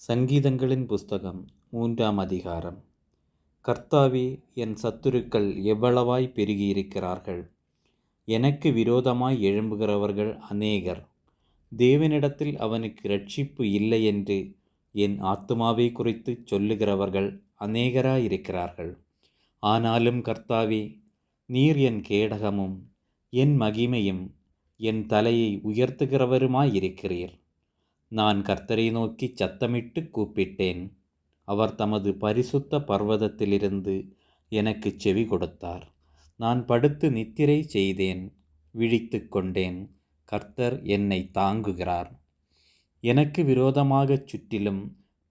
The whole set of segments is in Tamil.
சங்கீதங்களின் புஸ்தகம் 3ஆம் அதிகாரம். கர்த்தாவே, என் சத்துருக்கள் எவ்வளவாய் பெருகியிருக்கிறார்கள்! எனக்கு விரோதமாய் எழும்புகிறவர்கள் அநேகர். தேவனிடத்தில் அவனுக்கு இரட்சிப்பு இல்லை என்று என் ஆத்துமாவை குறித்து சொல்லுகிறவர்கள் அநேகராயிருக்கிறார்கள். ஆனாலும் கர்த்தாவே, நீர் என் கேடகமும் என் மகிமையும் என் தலையை உயர்த்துகிறவருமாயிருக்கிறீர். நான் கர்த்தரை நோக்கி சத்தமிட்டு கூப்பிட்டேன். அவர் தமது பரிசுத்த பர்வதத்திலிருந்து எனக்கு செவி கொடுத்தார். நான் படுத்து நித்திரை செய்தேன், விழித்து கொண்டேன். கர்த்தர் என்னை தாங்குகிறார். எனக்கு விரோதமாகச் சுற்றிலும்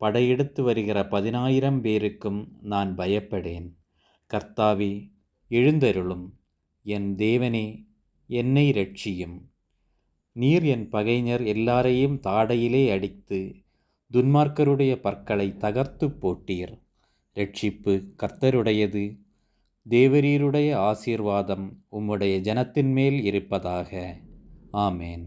படையெடுத்து வருகிற 10,000 பேருக்கும் நான் பயப்படேன். கர்த்தாவே, எழுந்தருளும். என் தேவனே, என்னை இரட்சியும். நீர் என் பகைஞர் எல்லாரையும் தாடையிலே அடித்து துன்மார்க்கருடைய பற்களை தகர்த்து போட்டீர். இரட்சிப்பு கர்த்தருடையது. தேவரீருடைய ஆசீர்வாதம் உம்முடைய ஜனத்தின் மேல் இருப்பதாக. ஆமேன்.